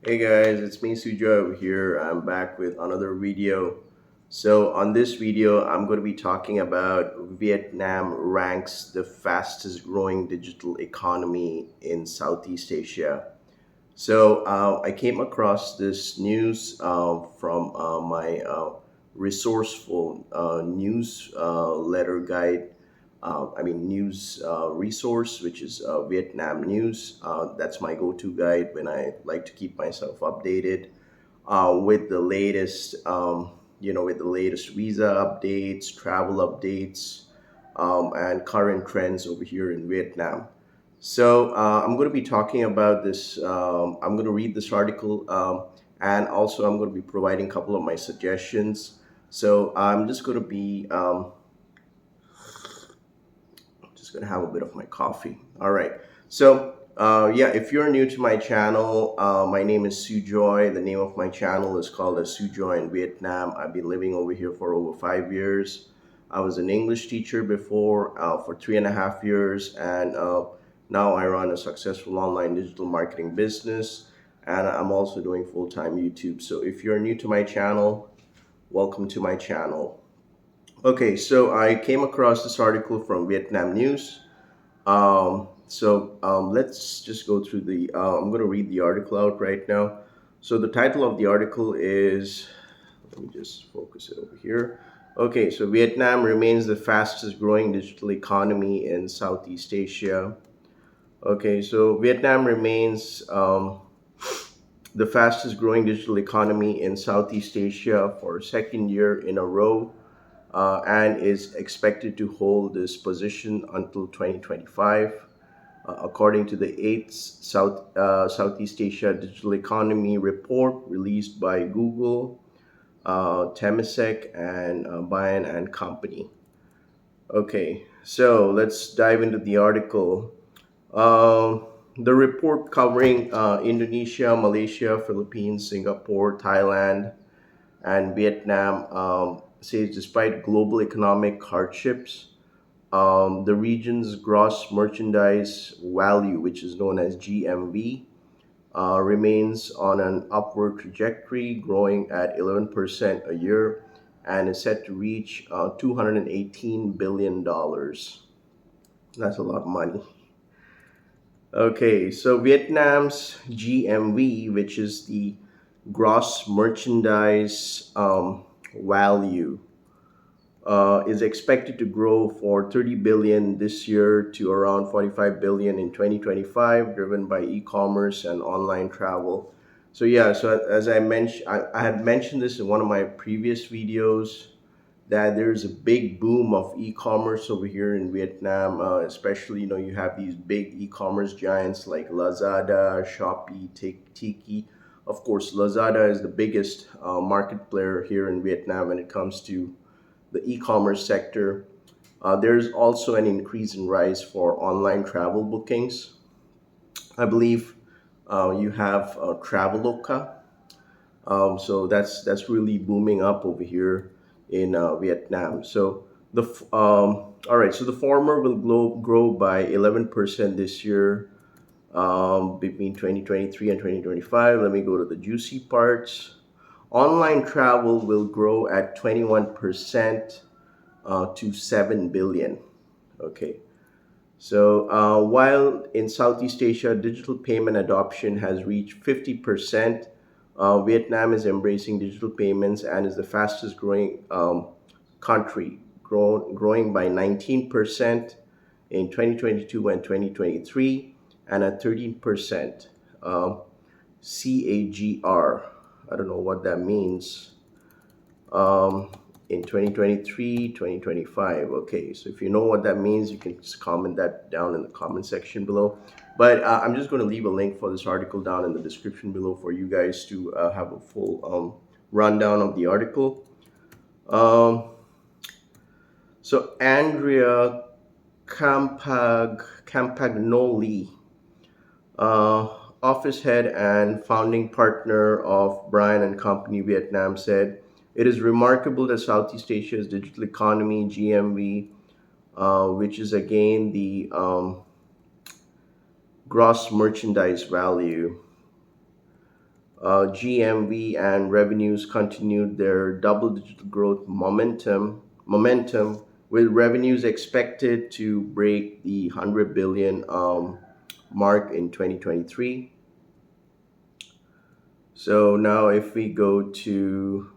Hey guys, it's me Sujoy over here. I'm back with another video. So on this video, I'm going to be talking about Vietnam ranks the fastest growing digital economy in Southeast Asia. So I came across this news from my resourceful news letter guide. News resource, which is Vietnam News. That's my go-to guide when I like to keep myself updated with the latest, with the latest visa updates, travel updates, and current trends over here in Vietnam. So I'm going to be talking about this. I'm going to read this article, and also I'm going to be providing a couple of my suggestions. So I'm just going to have a bit of my coffee. All right. So if you're new to my channel, my name is Sujoy. The name of my channel is called as Sujoy in Vietnam. I've been living over here for over 5 years. I was an English teacher before for 3.5 years, and now I run a successful online digital marketing business, and I'm also doing full-time YouTube. So if you're new to my channel, welcome to my channel. Okay, so I came across this article from Vietnam News. Let's just go through I'm going to read the article out right now. So the title of the article is, let me just focus it over here. Okay, so Vietnam remains the fastest growing digital economy in Southeast Asia. Okay, so Vietnam remains the fastest growing digital economy in Southeast Asia for a second year in a row, and is expected to hold this position until 2025. According to the 8th Southeast Asia Digital Economy Report released by Google, Temasek, and Bain and Company. Okay, so let's dive into the article. The report covering Indonesia, Malaysia, Philippines, Singapore, Thailand, and Vietnam says despite global economic hardships, the region's gross merchandise value, which is known as GMV, remains on an upward trajectory, growing at 11% a year and is set to reach $218 billion. That's a lot of money. Okay, so Vietnam's GMV, which is the gross merchandise value, is expected to grow for 30 billion this year to around 45 billion in 2025, driven by e-commerce and online travel. So as I mentioned, I had mentioned this in one of my previous videos that there's a big boom of e-commerce over here in Vietnam. Especially, you have these big e-commerce giants like Lazada, Shopee, Tiki. Of course, Lazada is the biggest market player here in Vietnam when it comes to the e-commerce sector. There's also an increase in rise for online travel bookings. I believe you have Traveloka. So that's really booming up over here in Vietnam. All right. So the former will grow by 11% this year, between 2023 and 2025. Let me go to the juicy parts. Online travel will grow at 21% to 7 billion. Okay. So while in Southeast Asia, digital payment adoption has reached 50%, Vietnam is embracing digital payments and is the fastest growing country, growing by 19% in 2022 and 2023, and at 13% CAGR. I don't know what that means. In 2023, 2025. Okay, so if you know what that means, you can just comment that down in the comment section below. But I'm just going to leave a link for this article down in the description below for you guys to have a full rundown of the article. Um, so Andrea Campagnoli, office head and founding partner of Bryan and Company Vietnam, said, "It is remarkable that Southeast Asia's digital economy (GMV), which is again the gross merchandise value, GMV and revenues continued their double-digit growth momentum, with revenues expected to break the 100 billion mark in 2023. So now, if we go to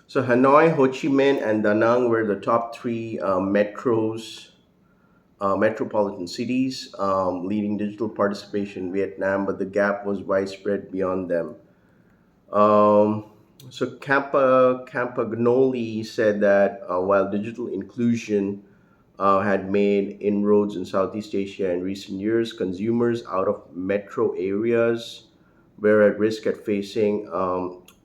Hanoi, Ho Chi Minh, and Da Nang were the top three metropolitan cities, leading digital participation in Vietnam, but the gap was widespread beyond them. Um, Campagnoli said that while digital inclusion had made inroads in Southeast Asia in recent years, consumers out of metro areas were at risk at facing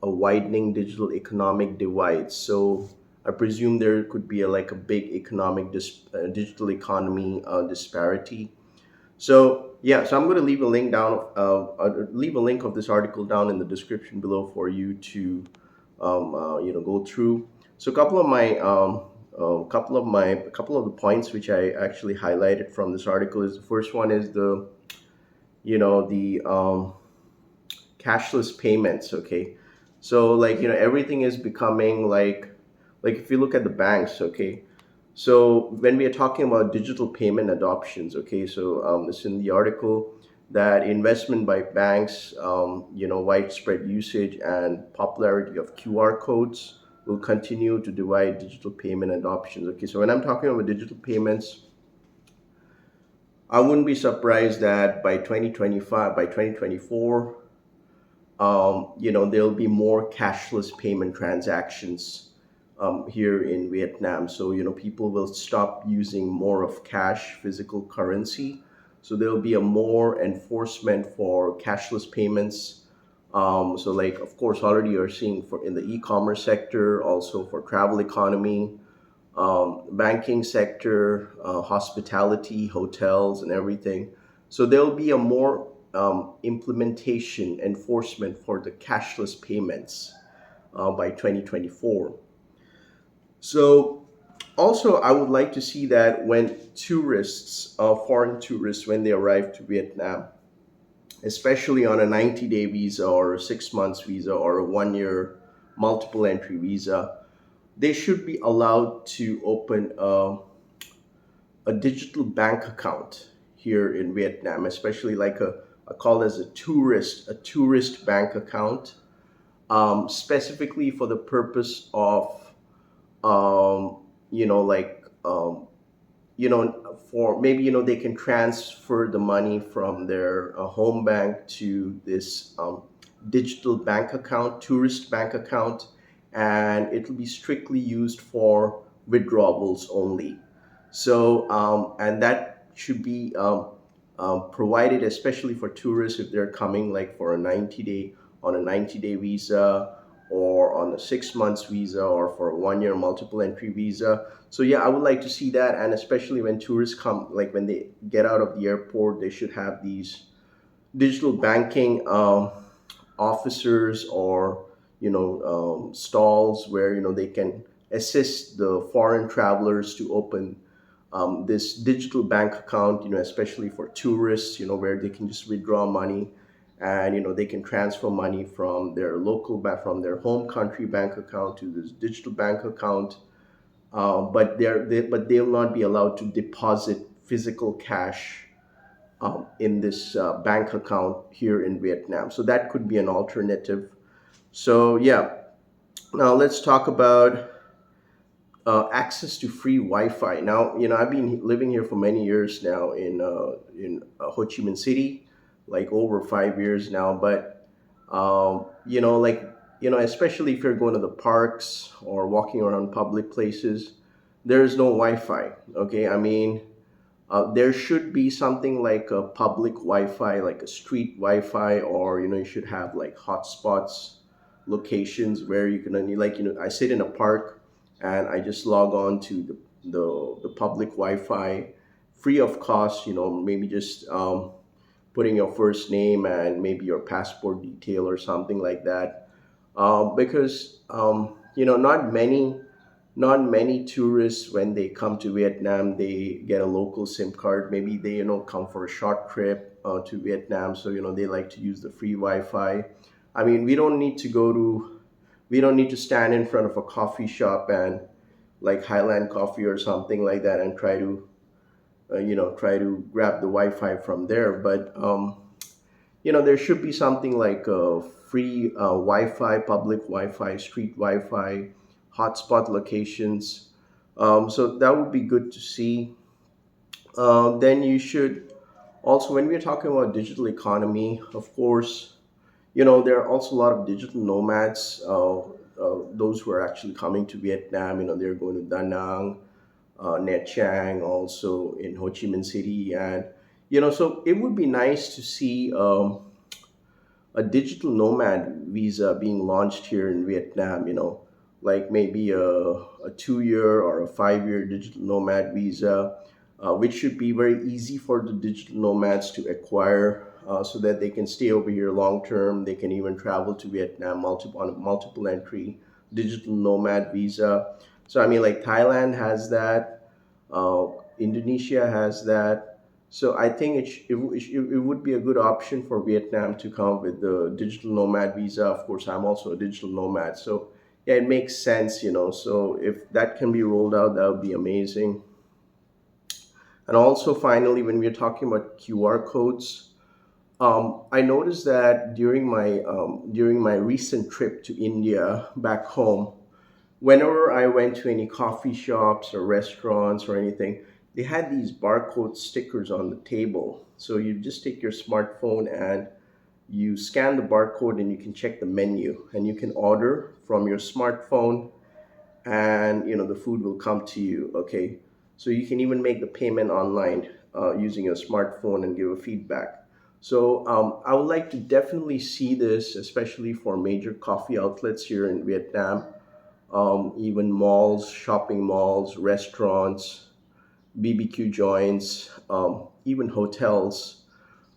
a widening digital economic divide. So I presume there could be like a big digital economy disparity. So yeah, so I'm going to leave a link down. Leave a link of this article down in the description below for you to, go through. So a couple of the points which I actually highlighted from this article is the first one is the cashless payments. Okay, so like everything is becoming like if you look at the banks. Okay, so when we are talking about digital payment adoptions, okay, so it's in the article that investment by banks, widespread usage and popularity of QR codes will continue to divide digital payment adoptions. Okay, so when I'm talking about digital payments, I wouldn't be surprised that by 2025, by 2024, there'll be more cashless payment transactions here in Vietnam. So, people will stop using more of cash, physical currency. So there'll be a more enforcement for cashless payments. So, like, of course, already you're seeing for in the e-commerce sector, also for travel economy, banking sector, hospitality, hotels, and everything. So there'll be a more implementation enforcement for the cashless payments by 2024. So also, I would like to see that when foreign tourists, when they arrive to Vietnam, especially on a 90-day visa or a 6 months visa or a 1 year multiple entry visa, they should be allowed to open a digital bank account here in Vietnam, especially like a call as a tourist bank account, specifically for the purpose of like for maybe they can transfer the money from their home bank to this digital bank account, tourist bank account, and it'll be strictly used for withdrawals only. So and that should be provided especially for tourists if they're coming like for a 90-day visa, or on a 6 months visa, or for a 1 year multiple entry visa. So yeah, I would like to see that, and especially when tourists come, like when they get out of the airport, they should have these digital banking officers, or stalls where they can assist the foreign travelers to open this digital bank account, especially for tourists, where they can just withdraw money, and they can transfer money from their from their home country bank account to this digital bank account. But they'll not be allowed to deposit physical cash in this bank account here in Vietnam. So that could be an alternative. So yeah, now let's talk about access to free Wi-Fi. Now, I've been living here for many years now in Ho Chi Minh City, like over 5 years now. But especially if you're going to the parks or walking around public places, there's no Wi-Fi. Okay, I mean, there should be something like a public Wi-Fi, like a street Wi-Fi, or you should have like hotspots, locations where you can only, like I sit in a park and I just log on to the public Wi-Fi free of cost. Maybe just putting your first name and maybe your passport detail or something like that. Because not many tourists, when they come to Vietnam, they get a local SIM card. Maybe they come for a short trip, to Vietnam, so they like to use the free Wi-Fi. I mean, we don't need to stand in front of a coffee shop and like Highland Coffee or something like that and try to grab the Wi-Fi from there. But there should be something like free Wi-Fi, public Wi-Fi, street Wi-Fi, hotspot locations. So that would be good to see. Then you should also, when we're talking about digital economy, of course, there are also a lot of digital nomads. Those who are actually coming to Vietnam, they're going to Da Nang, Nha Trang, also in Ho Chi Minh City, and so it would be nice to see a digital nomad visa being launched here in Vietnam. Like maybe a 2 year or a 5 year digital nomad visa, which should be very easy for the digital nomads to acquire. So that they can stay over here long term. They can even travel to Vietnam on a multiple entry digital nomad visa. So I mean, like Thailand has that, uh, Indonesia has that. So I think it would be a good option for Vietnam to come with the digital nomad visa. Of course, I'm also a digital nomad, so yeah, it makes sense. So if that can be rolled out, that would be amazing. And also, finally, when we're talking about QR codes, I noticed that during my recent trip to India back home, whenever I went to any coffee shops or restaurants or anything, they had these barcode stickers on the table. So you just take your smartphone and you scan the barcode and you can check the menu and you can order from your smartphone, and the food will come to you. Okay, so you can even make the payment online using your smartphone and give a feedback. So I would like to definitely see this, especially for major coffee outlets here in Vietnam, even malls, shopping malls, restaurants, BBQ joints, even hotels.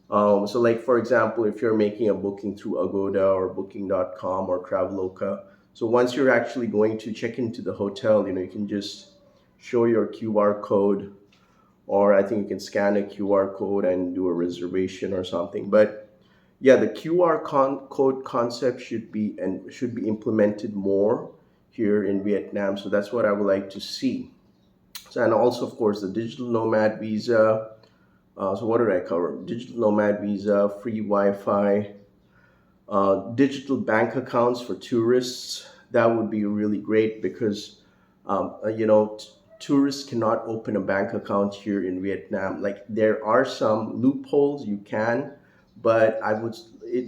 So, like for example, if you're making a booking through Agoda or Booking.com or Traveloka, so once you're actually going to check into the hotel, you can just show your QR code, or I think you can scan a QR code and do a reservation or something. But yeah, the code concept should be implemented more here in Vietnam. So that's what I would like to see. So, and also, of course, the digital nomad visa. So what did I cover? Digital nomad visa, free Wi-Fi, digital bank accounts for tourists. That would be really great because tourists cannot open a bank account here in Vietnam. Like there are some loopholes you can, but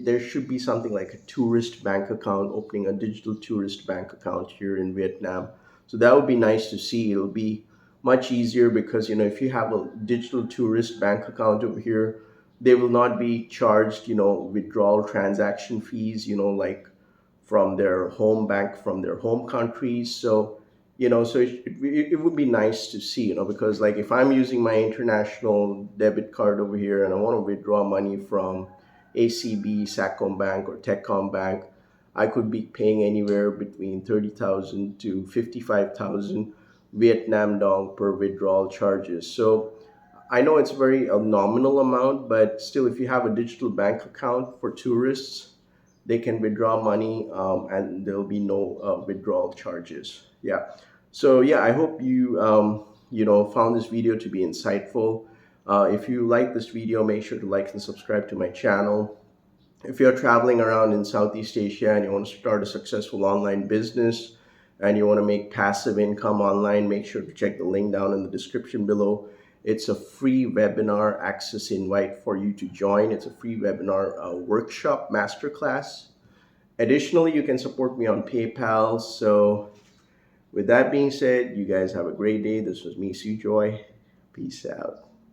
there should be something like a tourist bank account, opening a digital tourist bank account here in Vietnam. So that would be nice to see. It'll be much easier because if you have a digital tourist bank account over here, they will not be charged withdrawal transaction fees, like from their home bank, from their home countries. So it would be nice to see, because like if I'm using my international debit card over here and I want to withdraw money from ACB, Sacombank, or Techcombank, I could be paying anywhere between 30,000 to 55,000 Vietnam dong per withdrawal charges. So I know it's very a nominal amount, but still, if you have a digital bank account for tourists, they can withdraw money, and there'll be no withdrawal charges. Yeah. So yeah, I hope you found this video to be insightful. If you like this video, make sure to like and subscribe to my channel. If you're traveling around in Southeast Asia and you want to start a successful online business and you want to make passive income online, make sure to check the link down in the description below. It's a free webinar access invite for you to join. It's a free webinar workshop masterclass. Additionally, you can support me on PayPal. So with that being said, you guys have a great day. This was me, Sujoy. Peace out.